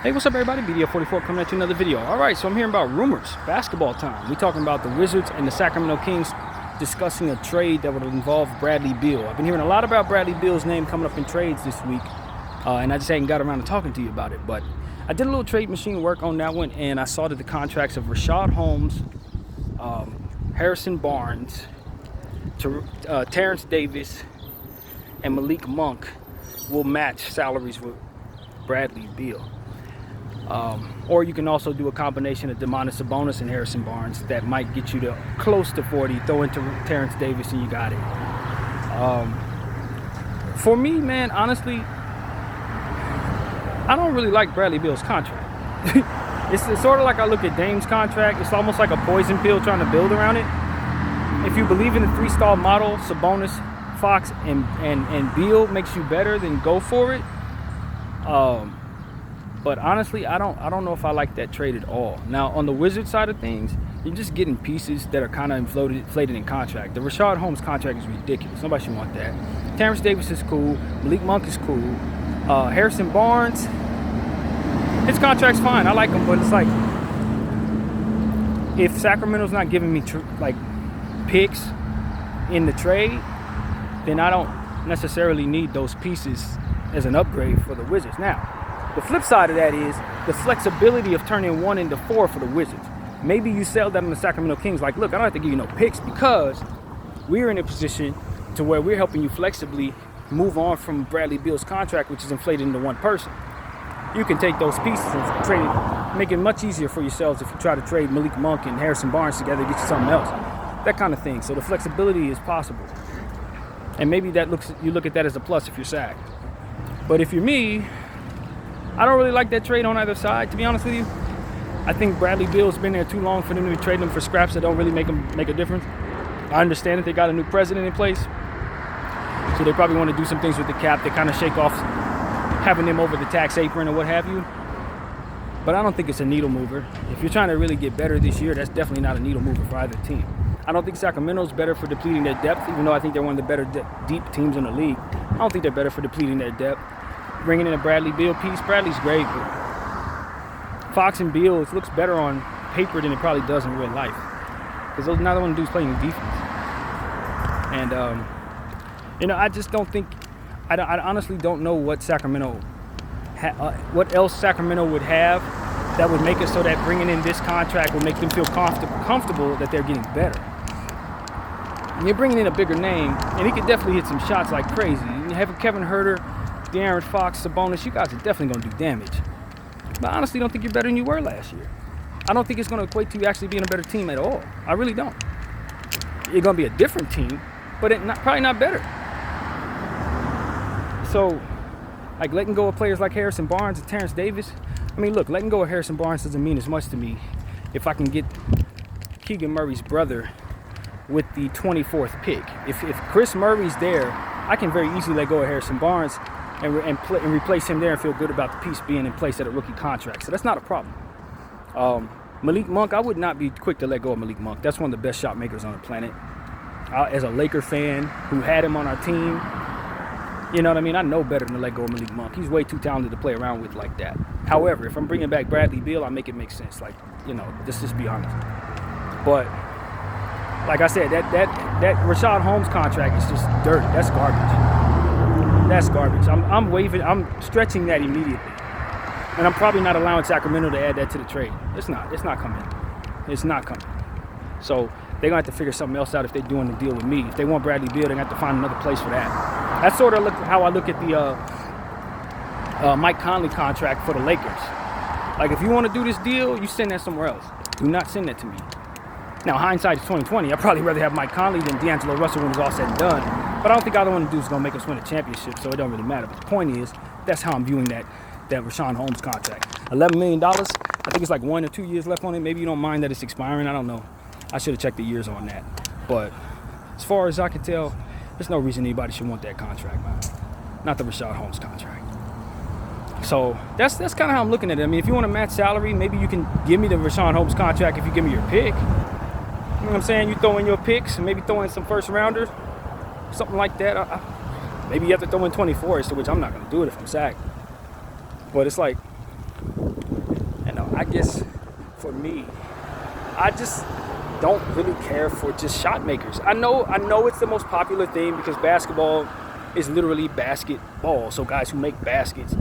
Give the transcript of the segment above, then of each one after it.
Hey, what's up, everybody? BDF44 coming at you another video. All right, so I'm hearing about rumors. Basketball time. We're talking about the Wizards and the Sacramento Kings discussing a trade that would involve Bradley Beal. I've been hearing a lot about Bradley Beal's name coming up in trades this week, and I just hadn't got around to talking to you about it. But I did a little trade machine work on that one, and I saw that the contracts of Rashad Holmes, Harrison Barnes, Terrence Davis, and Malik Monk will match salaries with Bradley Beal. Or you can also do a combination of Domantas Sabonis and Harrison Barnes that might get you to close to 40. Throw into Terrence Davis and you got it. For me, man, honestly, I don't really like Bradley Beal's contract. It's sort of like I look at Dame's contract. It's almost like a poison pill trying to build around it. If you believe in the three-star model, Sabonis, Fox, and Beal makes you better, then go for it. But honestly, I don't know if I like that trade at all. Now, on the Wizards side of things, you're just getting pieces that are kind of inflated in contract. The Rashad Holmes contract is ridiculous. Nobody should want that. Terrence Davis is cool. Malik Monk is cool. Harrison Barnes, his contract's fine. I like him, but it's like, if Sacramento's not giving me picks in the trade, then I don't necessarily need those pieces as an upgrade for the Wizards. Now, the flip side of that is the flexibility of turning 1 into 4 for the Wizards. Maybe you sell that on the Sacramento Kings, like, look, I don't have to give you no picks because we're in a position to where we're helping you flexibly move on from Bradley Beal's contract, which is inflated into one person. You can take those pieces and trade it, make it much easier for yourselves if you try to trade Malik Monk and Harrison Barnes together to get you something else. That kind of thing. So the flexibility is possible. And maybe you look at that as a plus if you're Sac. But if you're me, I don't really like that trade on either side, to be honest with you. I think Bradley Beal's been there too long for them to be trading them for scraps that don't really make a difference. I understand that they got a new president in place, so they probably want to do some things with the cap that kind of shake off having them over the tax apron or what have you. But I don't think it's a needle mover. If you're trying to really get better this year, that's definitely not a needle mover for either team. I don't think Sacramento's better for depleting their depth, even though I think they're one of the better deep teams in the league. I don't think they're better for depleting their depth. Bringing in a Bradley Beal piece, Bradley's great, but Fox and Beal, it looks better on paper than it probably does in real life, because neither one of those playing defense. And I just don't think, I honestly don't know what what else Sacramento would have that would make it so that bringing in this contract would make them feel comfortable that they're getting better. And you're bringing in a bigger name, and he could definitely hit some shots like crazy. You have Kevin Huerter, De'Aaron Fox, Sabonis, you guys are definitely going to do damage. But I honestly don't think you're better than you were last year. I don't think it's going to equate to you actually being a better team at all. I really don't. You're going to be a different team, but probably not better. So, like, letting go of players like Harrison Barnes and Terrence Davis, I mean, look, letting go of Harrison Barnes doesn't mean as much to me if I can get Keegan Murray's brother with the 24th pick. If Chris Murray's there, I can very easily let go of Harrison Barnes and replace him there and feel good about the piece being in place at a rookie contract. So that's not a problem. Malik Monk, I would not be quick to let go of Malik Monk. That's one of the best shot makers on the planet. As a Laker fan who had him on our team, you know what I mean? I know better than to let go of Malik Monk. He's way too talented to play around with like that. However, if I'm bringing back Bradley Beal, I make it make sense. Like, let's just be honest. But like I said, that Rashad Holmes contract is just dirty. That's garbage. That's garbage. I'm stretching that immediately. And I'm probably not allowing Sacramento to add that to the trade. It's not coming. It's not coming. So they're going to have to figure something else out if they're doing the deal with me. If they want Bradley Beal, they're going to have to find another place for that. That's sort of how I look at the Mike Conley contract for the Lakers. Like, if you want to do this deal, you send that somewhere else. Do not send that to me. Now, hindsight is 2020. I'd probably rather have Mike Conley than D'Angelo Russell when it's all said and done. But I don't think either one of them dudes is going to make us win a championship, so it don't really matter. But the point is, that's how I'm viewing that Rashad Holmes contract. $11 million. I think it's like 1 or 2 years left on it. Maybe you don't mind that it's expiring. I don't know. I should have checked the years on that. But as far as I can tell, there's no reason anybody should want that contract, man. Not the Rashad Holmes contract. So that's kind of how I'm looking at it. I mean, if you want to match salary, maybe you can give me the Rashad Holmes contract if you give me your pick. You know what I'm saying? You throw in your picks and maybe throw in some first rounders, something like that. Maybe you have to throw in 24, to which I'm not going to do it if I'm Sac. But it's like, I guess for me, I just don't really care for just shot makers. I know it's the most popular thing because basketball is literally basketball. So guys who make baskets,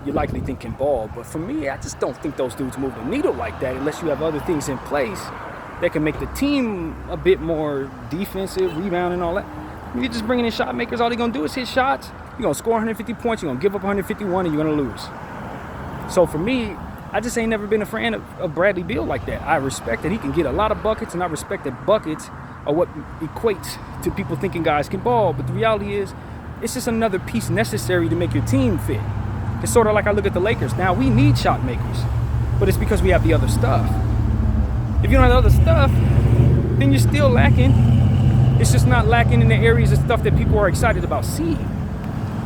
you likely think can ball. But for me, I just don't think those dudes move the needle like that unless you have other things in place that can make the team a bit more defensive, rebound and all that. If you're just bringing in shot makers, all they're going to do is hit shots. You're going to score 150 points, you're going to give up 151, and you're going to lose. So for me, I just ain't never been a fan of Bradley Beal like that. I respect that he can get a lot of buckets, and I respect that buckets are what equates to people thinking guys can ball. But the reality is, it's just another piece necessary to make your team fit. It's sort of like I look at the Lakers. Now, we need shot makers, but it's because we have the other stuff. If you don't have the other stuff, then you're still lacking. It's just not lacking in the areas of stuff that people are excited about seeing.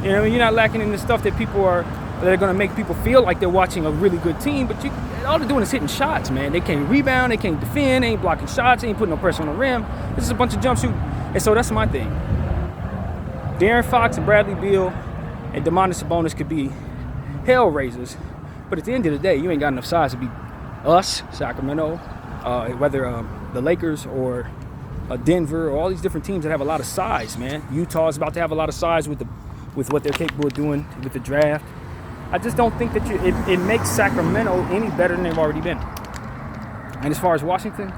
You know, you're not lacking in the stuff that that are going to make people feel like they're watching a really good team, but all they're doing is hitting shots, man. They can't rebound, they can't defend, they ain't blocking shots, they ain't putting no pressure on the rim. This is a bunch of jump shooting. And so that's my thing. De'Aaron Fox and Bradley Beal and Domantas Sabonis could be hell raisers, but at the end of the day, you ain't got enough size to beat us, Sacramento, whether the Lakers or Denver or all these different teams that have a lot of size, man. Utah's about to have a lot of size with what they're capable of doing with the draft. I just don't think that it makes Sacramento any better than they've already been. And as far as Washington,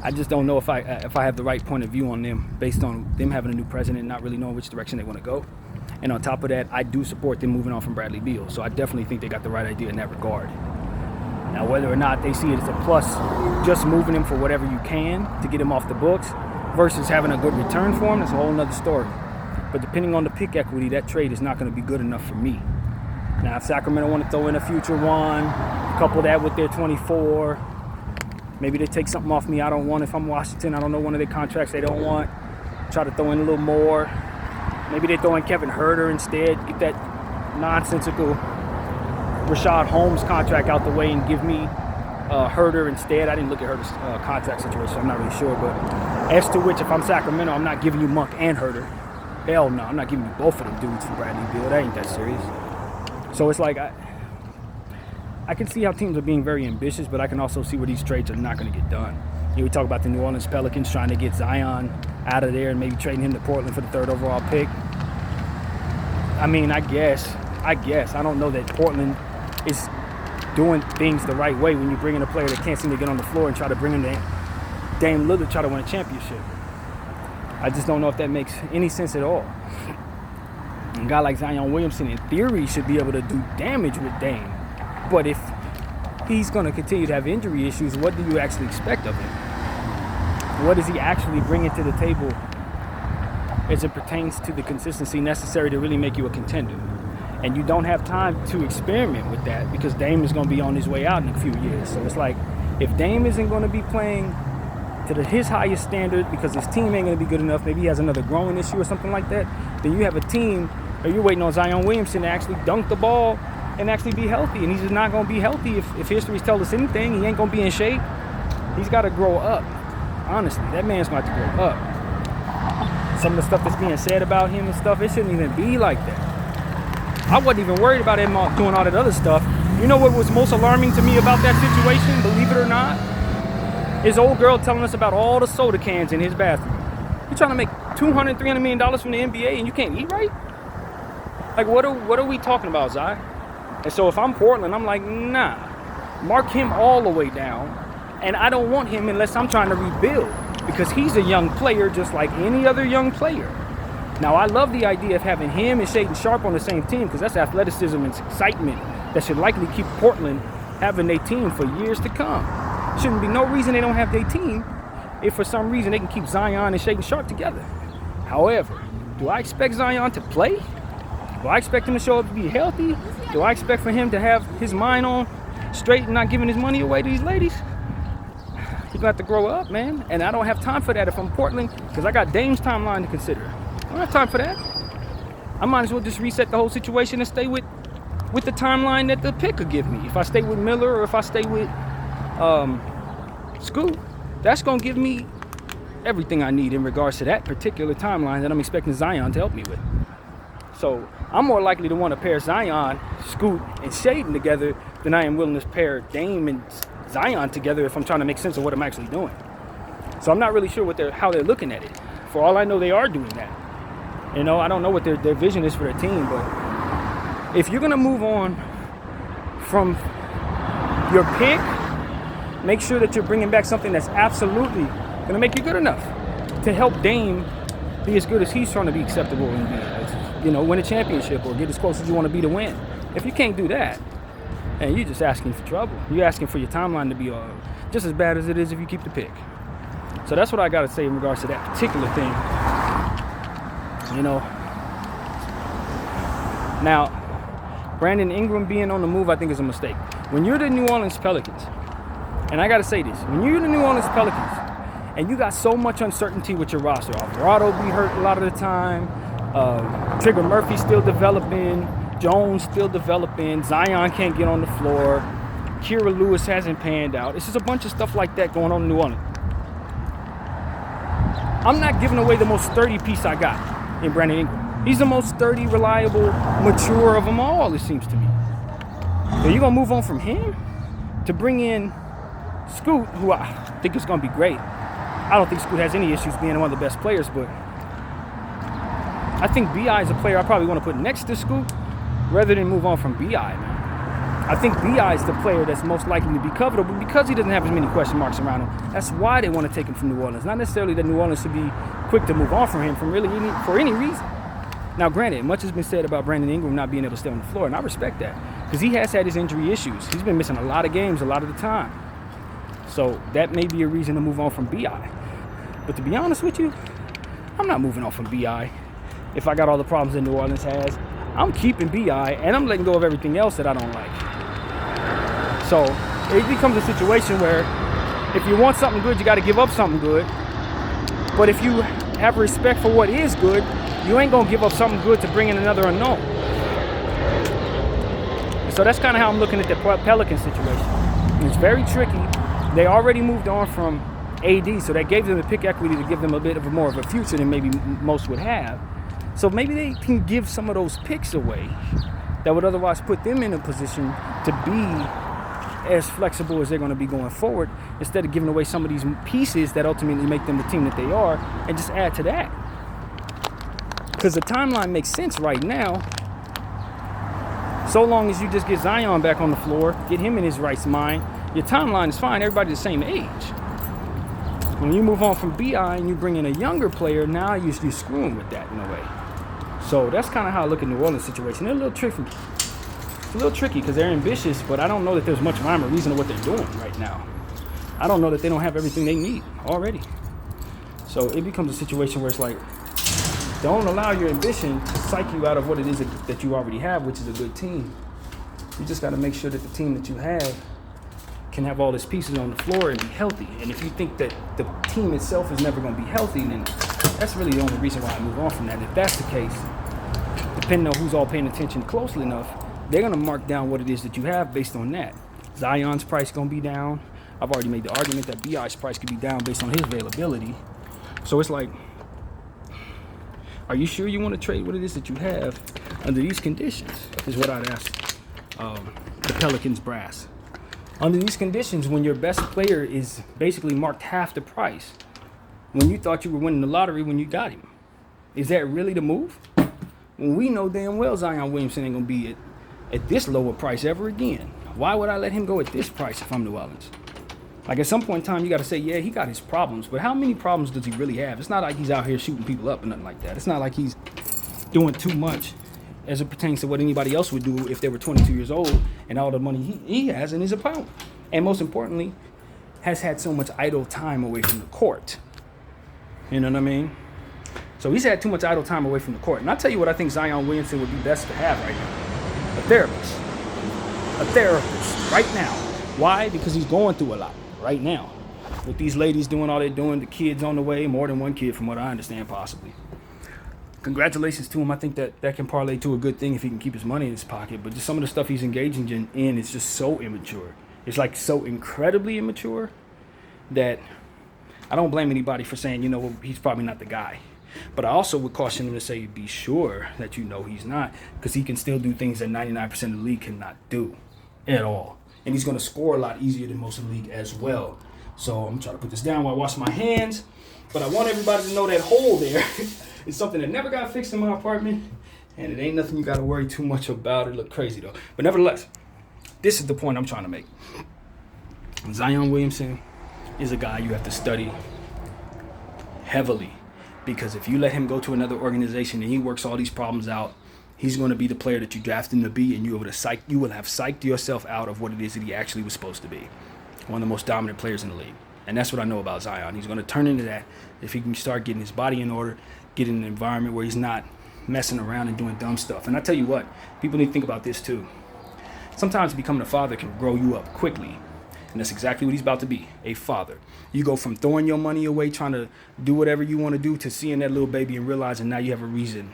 I just don't know if I have the right point of view on them based on them having a new president and not really knowing which direction they want to go. And on top of that, I do support them moving on from Bradley Beal. So I definitely think they got the right idea in that regard. Now, whether or not they see it as a plus, just moving him for whatever you can to get him off the books versus having a good return for him, that's a whole nother story. But depending on the pick equity, that trade is not going to be good enough for me. Now, if Sacramento want to throw in a future one, couple that with their 24, maybe they take something off me I don't want. If I'm Washington, I don't know one of their contracts they don't want. Try to throw in a little more. Maybe they throw in Kevin Huerter instead, get that nonsensical Rashad Holmes contract out the way and give me Huerter instead. I didn't look at Huerter's contract situation, so I'm not really sure. But as to which, if I'm Sacramento, I'm not giving you Monk and Huerter. Hell no, I'm not giving you both of them dudes for Bradley Beal. That ain't that serious. So it's like I can see how teams are being very ambitious, but I can also see where these trades are not going to get done. You know, we talk about the New Orleans Pelicans trying to get Zion out of there and maybe trading him to Portland for the 3rd overall pick. I mean, I guess. I don't know that Portland is doing things the right way when you bring in a player that can't seem to get on the floor and try to bring in Dame Lillard try to win a championship. I just don't know if that makes any sense at all. A guy like Zion Williamson, in theory, should be able to do damage with Dame. But if he's going to continue to have injury issues, what do you actually expect of him? What does he actually bring to the table as it pertains to the consistency necessary to really make you a contender? And you don't have time to experiment with that because Dame is going to be on his way out in a few years. So it's like, if Dame isn't going to be playing to his highest standard because his team ain't going to be good enough, maybe he has another growing issue or something like that, then you have a team, or you're waiting on Zion Williamson to actually dunk the ball and actually be healthy. And he's just not going to be healthy if history's telling us anything. He ain't going to be in shape. He's got to grow up. Honestly, that man's going to have to grow up. Some of the stuff that's being said about him and stuff, it shouldn't even be like that. I wasn't even worried about him doing all that other stuff. You know what was most alarming to me about that situation, believe it or not? His old girl telling us about all the soda cans in his bathroom. You're trying to make $200, $300 million from the NBA and you can't eat right? Like, what are we talking about, Zai? And so if I'm Portland, I'm like, nah. Mark him all the way down. And I don't want him unless I'm trying to rebuild. Because he's a young player just like any other young player. Now, I love the idea of having him and Shaedon Sharpe on the same team because that's athleticism and excitement that should likely keep Portland having their team for years to come. Shouldn't be no reason they don't have their team if for some reason they can keep Zion and Shaedon Sharpe together. However, do I expect Zion to play? Do I expect him to show up to be healthy? Do I expect for him to have his mind on straight and not giving his money away to these ladies? He's going to have to grow up, man. And I don't have time for that if I'm Portland because I got Dame's timeline to consider. I don't have time for that. I might as well just reset the whole situation and stay with the timeline that the pick could give me. If I stay with Miller or if I stay with Scoot, that's going to give me everything I need in regards to that particular timeline that I'm expecting Zion to help me with. So I'm more likely to want to pair Zion, Scoot, and Shaden together than I am willing to pair Dame and Zion together if I'm trying to make sense of what I'm actually doing. So I'm not really sure how they're looking at it. For all I know, they are doing that. You know, I don't know what their vision is for their team, but if you're going to move on from your pick, make sure that you're bringing back something that's absolutely going to make you good enough to help Dame be as good as he's trying to be acceptable and be, you know, win a championship or get as close as you want to be to win. If you can't do that, and you're just asking for trouble. You're asking for your timeline to be just as bad as it is if you keep the pick. So that's what I got to say in regards to that particular thing. You know. Now, Brandon Ingram being on the move, I think is a mistake. When you're the New Orleans Pelicans, and I got to say this, when you're the New Orleans Pelicans, and you got so much uncertainty with your roster, Alvarado be hurt a lot of the time, Trigger Murphy still developing, Jones still developing, Zion can't get on the floor, Kira Lewis hasn't panned out. It's just a bunch of stuff like that going on in New Orleans. I'm not giving away the most sturdy piece I got in Brandon Ingram. He's the most sturdy, reliable, mature of them all, it seems to me. So you're going to move on from him to bring in Scoot, who I think is going to be great. I don't think Scoot has any issues being one of the best players, but I think B.I. is a player I probably want to put next to Scoot rather than move on from B.I., man. I think B.I. is the player that's most likely to be covetable because he doesn't have as many question marks around him. That's why they want to take him from New Orleans. Not necessarily that New Orleans should be quick to move on from him for any reason. Now, granted, much has been said about Brandon Ingram not being able to stay on the floor, and I respect that because he has had his injury issues. He's been missing a lot of games a lot of the time. So that may be a reason to move on from B.I. But to be honest with you, I'm not moving on from B.I. if I got all the problems that New Orleans has. I'm keeping B.I. and I'm letting go of everything else that I don't like. So it becomes a situation where if you want something good, you got to give up something good. But if you have respect for what is good, you ain't going to give up something good to bring in another unknown. So that's kind of how I'm looking at the Pelican situation. It's very tricky. They already moved on from AD, so that gave them the pick equity to give them a bit of more of a future than maybe most would have. So maybe they can give some of those picks away that would otherwise put them in a position to be as flexible as they're going to be going forward, instead of giving away some of these pieces that ultimately make them the team that they are, and just add to that. Because the timeline makes sense right now, so long as you just get Zion back on the floor, get him in his right mind, your timeline is fine, everybody's the same age. When you move on from B.I. and you bring in a younger player, now you're screwing with that in a way. So that's kind of how I look at the New Orleans situation. They're a little tricky. It's a little tricky because they're ambitious, but I don't know that there's much rhyme or reason to what they're doing right now. I don't know that they don't have everything they need already. So it becomes a situation where it's like, don't allow your ambition to psych you out of what it is that you already have, which is a good team. You just got to make sure that the team that you have can have all its pieces on the floor and be healthy. And if you think that the team itself is never going to be healthy, then that's really the only reason why I move on from that. If that's the case, depending on who's all paying attention closely enough, they're going to mark down what it is that you have based on that. Zion's price going to be down. I've already made the argument that B.I.'s price could be down based on his availability. So it's like, are you sure you want to trade what it is that you have under these conditions? Is what I'd ask the Pelicans brass. Under these conditions, when your best player is basically marked half the price, when you thought you were winning the lottery when you got him, is that really the move? When we know damn well Zion Williamson ain't going to be at this lower price ever again. Why would I let him go at this price if I'm New Orleans? Like, at some point in time, you got to say, yeah, he got his problems, but how many problems does he really have? It's not like he's out here shooting people up or nothing like that. It's not like he's doing too much as it pertains to what anybody else would do if they were 22 years old and all the money he has in his account. And most importantly, has had so much idle time away from the court. You know what I mean? So he's had too much idle time away from the court. And I'll tell you what I think Zion Williamson would be best to have right now. A therapist. A therapist right now. Why? Because he's going through a lot right now. With these ladies doing all they're doing, the kids on the way, more than one kid from what I understand possibly. Congratulations to him. I think that can parlay to a good thing if he can keep his money in his pocket. But just some of the stuff he's engaging in is just so immature. It's like so incredibly immature that I don't blame anybody for saying, you know, he's probably not the guy. But I also would caution him to say, be sure that you know he's not, because he can still do things that 99% of the league cannot do at all. And he's going to score a lot easier than most of the league as well. So I'm trying to put this down while I wash my hands. But I want everybody to know that hole there is something that never got fixed in my apartment. And it ain't nothing you got to worry too much about. It look crazy, though. But nevertheless, this is the point I'm trying to make. Zion Williamson is a guy you have to study heavily. Because if you let him go to another organization and he works all these problems out, he's going to be the player that you draft him to be, and you will have psyched yourself out of what it is that he actually was supposed to be. One of the most dominant players in the league. And that's what I know about Zion. He's going to turn into that if he can start getting his body in order, get in an environment where he's not messing around and doing dumb stuff. And I tell you what, people need to think about this too. Sometimes becoming a father can grow you up quickly. And that's exactly what he's about to be, a father. You go from throwing your money away, trying to do whatever you want to do, to seeing that little baby and realizing now you have a reason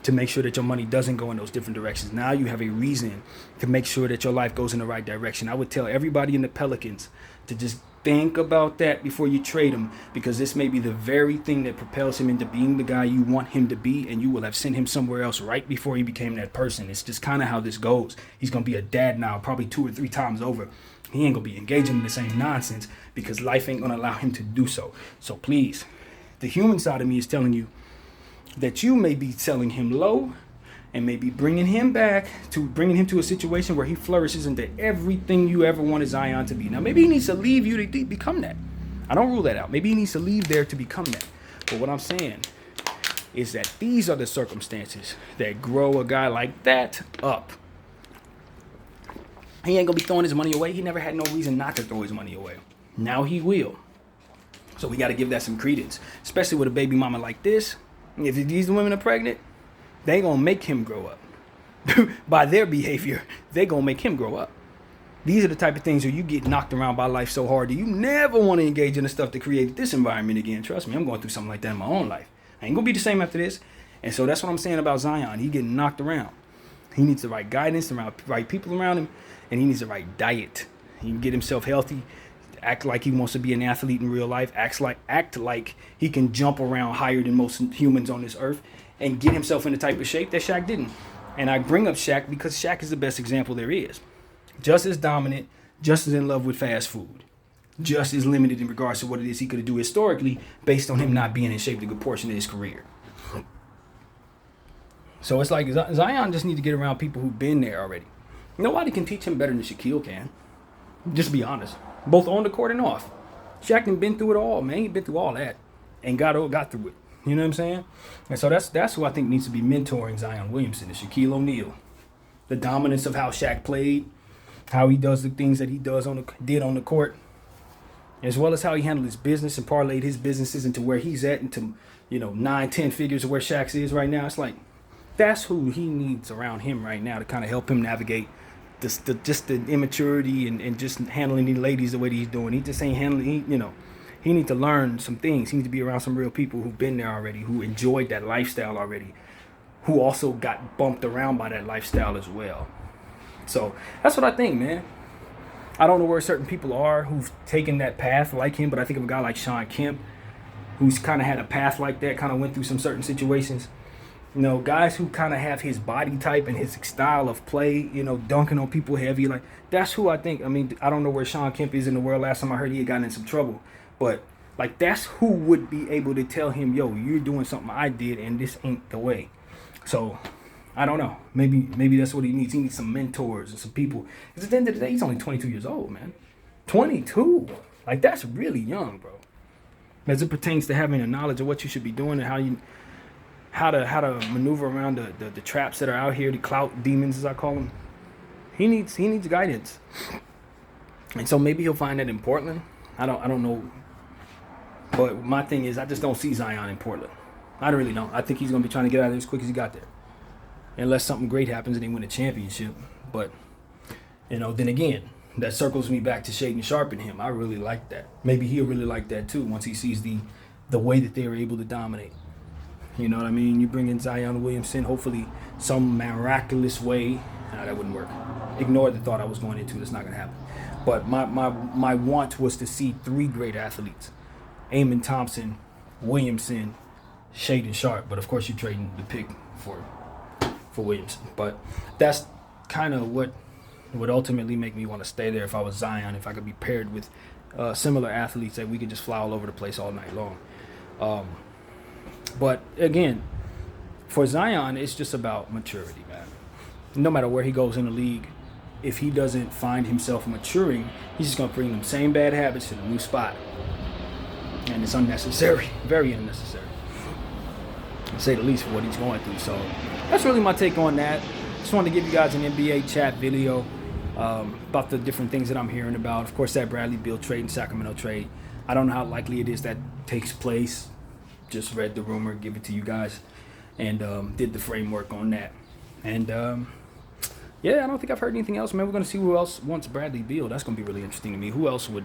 to make sure that your money doesn't go in those different directions. Now you have a reason to make sure that your life goes in the right direction. I would tell everybody in the Pelicans to just think about that before you trade him, because this may be the very thing that propels him into being the guy you want him to be, and you will have sent him somewhere else right before he became that person. It's just kind of how this goes. He's going to be a dad now, probably 2 or 3 times over. He ain't going to be engaging in the same nonsense because life ain't going to allow him to do so. So please, the human side of me is telling you that you may be selling him low and maybe bringing him to a situation where he flourishes into everything you ever wanted Zion to be. Now, maybe he needs to leave you to become that. I don't rule that out. Maybe he needs to leave there to become that. But what I'm saying is that these are the circumstances that grow a guy like that up. He ain't going to be throwing his money away. He never had no reason not to throw his money away. Now he will. So we got to give that some credence, especially with a baby mama like this. If these women are pregnant, they going to make him grow up. By their behavior, they going to make him grow up. These are the type of things where you get knocked around by life so hard that you never want to engage in the stuff that created this environment again. Trust me, I'm going through something like that in my own life. I ain't going to be the same after this. And so that's what I'm saying about Zion. He getting knocked around. He needs the right guidance, the right people around him, and he needs the right diet. He can get himself healthy, act like he wants to be an athlete in real life, act like he can jump around higher than most humans on this earth, and get himself in the type of shape that Shaq didn't. And I bring up Shaq because Shaq is the best example there is. Just as dominant, just as in love with fast food, just as limited in regards to what it is he could do historically based on him not being in shape a good portion of his career. So it's like Zion just needs to get around people who've been there already. Nobody can teach him better than Shaquille can. Just be honest. Both on the court and off. Shaq done been through it all, man. He been through all that and got through it. You know what I'm saying? And so that's who I think needs to be mentoring Zion Williamson, is Shaquille O'Neal. The dominance of how Shaq played, how he does the things that he did on the court, as well as how he handled his business and parlayed his businesses into where he's at, into 9-10 figures of where Shaq's is right now. It's like that's who he needs around him right now to kind of help him navigate just the immaturity and just handling the ladies the way that he's doing. He just ain't handling. He needs to learn some things. He needs to be around some real people who've been there already, who enjoyed that lifestyle already, who also got bumped around by that lifestyle as well. So that's what I think, man. I don't know where certain people are who've taken that path like him, but I think of a guy like Shawn Kemp, who's kind of had a path like that, kind of went through some certain situations. Guys who kind of have his body type and his style of play, dunking on people heavy. Like, that's who I think. I mean, I don't know where Shawn Kemp is in the world. Last time I heard, he had gotten in some trouble. But, like, that's who would be able to tell him, yo, you're doing something I did, and this ain't the way. So, I don't know. Maybe that's what he needs. He needs some mentors and some people. Because at the end of the day, he's only 22 years old, man. 22. Like, that's really young, bro. As it pertains to having a knowledge of what you should be doing and how to maneuver around the traps that are out here, the clout demons, as I call them. He needs guidance. And so maybe he'll find that in Portland. I don't know. But my thing is, I just don't see Zion in Portland. I really don't. I think he's going to be trying to get out of there as quick as he got there. Unless something great happens and they win a championship. But, then again, that circles me back to Shaedon Sharpe and him. I really like that. Maybe he'll really like that too once he sees the way that they were able to dominate. You know what I mean? You bring in Zion Williamson, hopefully some miraculous way. Nah, that wouldn't work. Ignore the thought I was going into. That's not going to happen. But my want was to see 3 great athletes. Amen Thompson, Williamson, Shaden Sharp, but of course you're trading the pick for Williamson. But that's kind of what would ultimately make me want to stay there if I was Zion, if I could be paired with similar athletes that we could just fly all over the place all night long. But again, for Zion, it's just about maturity, man. No matter where he goes in the league, if he doesn't find himself maturing, he's just going to bring them same bad habits to the new spot. And it's unnecessary, very unnecessary, to say the least, for what he's going through. So that's really my take on that. Just wanted to give you guys an NBA chat video about the different things that I'm hearing about. Of course, that Bradley Beal trade and Sacramento trade. I don't know how likely it is that takes place. Just read the rumor, give it to you guys, and did the framework on that. And yeah, I don't think I've heard anything else. Man, we're going to see who else wants Bradley Beal. That's going to be really interesting to me. Who else would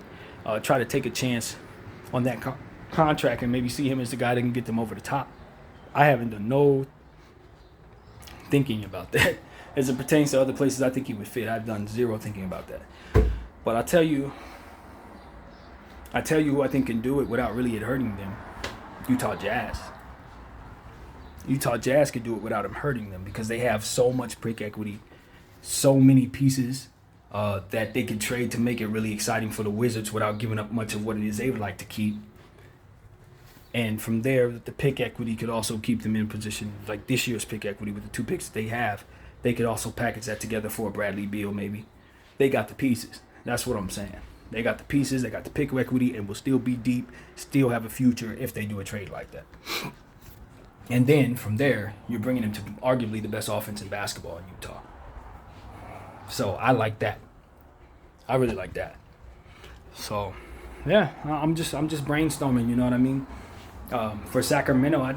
try to take a chance on that contract and maybe see him as the guy that can get them over the top? I haven't done no thinking about that. As it pertains to other places I think he would fit, I've done zero thinking about that. But I tell you who I think can do it without really it hurting them. Utah Jazz. Utah Jazz could do it without him hurting them because they have so much pick equity, so many pieces that they could trade to make it really exciting for the Wizards without giving up much of what it is they would like to keep. And from there, the pick equity could also keep them in position, like this year's pick equity with the 2 picks that they have. They could also package that together for a Bradley Beal maybe. They got the pieces. That's what I'm saying. They got the pieces, they got the pick equity, and will still be deep, still have a future if they do a trade like that. And then from there, you're bringing them to arguably the best offense in basketball in Utah. So I like that. I really like that. So yeah, I'm just brainstorming. You know what I mean? For Sacramento, I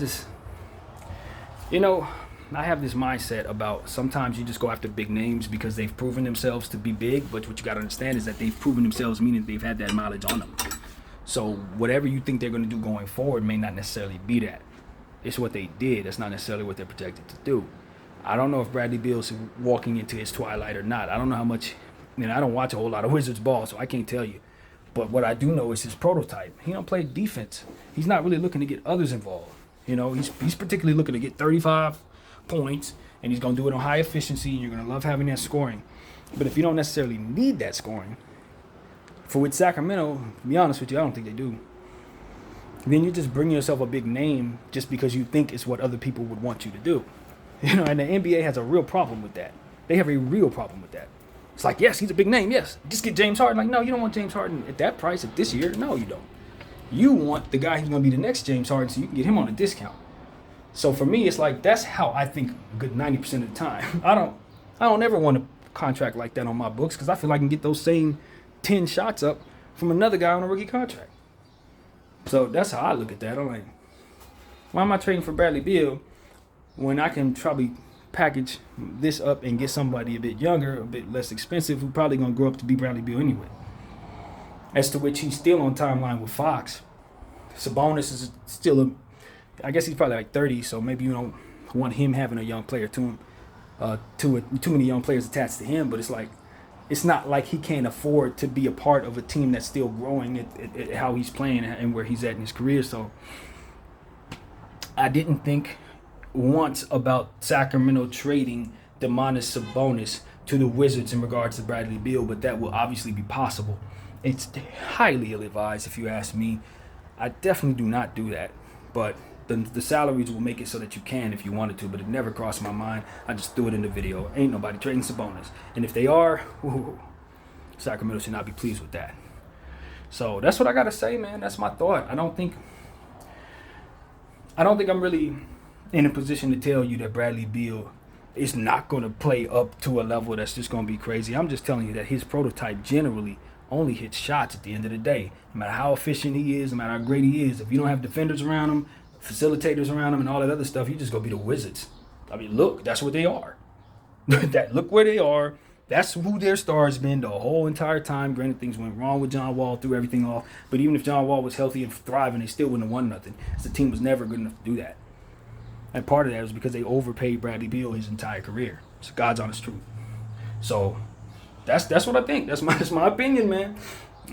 have this mindset about sometimes you just go after big names because they've proven themselves to be big. But what you got to understand is that they've proven themselves, meaning they've had that mileage on them. So whatever you think they're going to do going forward may not necessarily be that. It's what they did. That's not necessarily what they're projected to do. I don't know if Bradley Beal's walking into his twilight or not. I don't know how much. I don't watch a whole lot of Wizards ball, so I can't tell you. But what I do know is his prototype. He don't play defense. He's not really looking to get others involved. He's particularly looking to get 35 points, and he's going to do it on high efficiency, and you're going to love having that scoring. But if you don't necessarily need that scoring, with Sacramento, to be honest with you, I don't think they do. Then you just bring yourself a big name just because you think it's what other people would want you to do. And the NBA has a real problem with that. They have a real problem with that. It's like, yes, he's a big name, yes. Just get James Harden. Like, no, you don't want James Harden at that price at this year. No, you don't. You want the guy who's going to be the next James Harden so you can get him on a discount. So for me, it's like that's how I think a good 90% of the time. I don't ever want a contract like that on my books because I feel like I can get those same 10 shots up from another guy on a rookie contract. So that's how I look at that. I'm like, why am I trading for Bradley Beal when I can probably package this up and get somebody a bit younger, a bit less expensive, who's probably going to grow up to be Bradley Beal anyway? As to which he's still on timeline with Fox. Sabonis is still I guess he's probably like 30, so maybe you don't want him having a young player to him, too many young players attached to him. But it's not like he can't afford to be a part of a team that's still growing at how he's playing and where he's at in his career. So I didn't think once about Sacramento trading Domantas Sabonis to the Wizards in regards to Bradley Beal, but that will obviously be possible. It's highly ill-advised if you ask me. I definitely do not do that, but the salaries will make it so that you can if you wanted to, but it never crossed my mind. I just threw it in the video. Ain't nobody trading Sabonis. And if they are, Sacramento should not be pleased with that. So that's what I got to say, man. That's my thought. I don't think I'm really in a position to tell you that Bradley Beal is not going to play up to a level that's just going to be crazy. I'm just telling you that his prototype generally only hits shots at the end of the day. No matter how efficient he is, no matter how great he is, if you don't have defenders around him, facilitators around him, and all that other stuff, you just go be the Wizards. I mean, look, that's what they are. Look where they are. That's who their star's been the whole entire time. Granted, things went wrong with John Wall, threw everything off. But even if John Wall was healthy and thriving, they still wouldn't have won nothing. The team was never good enough to do that. And part of that was because they overpaid Bradley Beal his entire career. It's God's honest truth. So that's what I think. That's my opinion, man.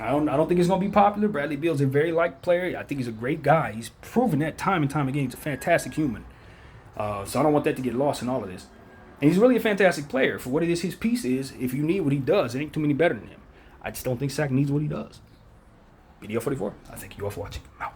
I don't think it's going to be popular. Bradley Beal's a very liked player. I think he's a great guy. He's proven that time and time again. He's a fantastic human. So I don't want that to get lost in all of this. And he's really a fantastic player for what it is his piece is. If you need what he does, it ain't too many better than him. I just don't think Sack needs what he does. BDO 44. I thank you all for watching. I'm out.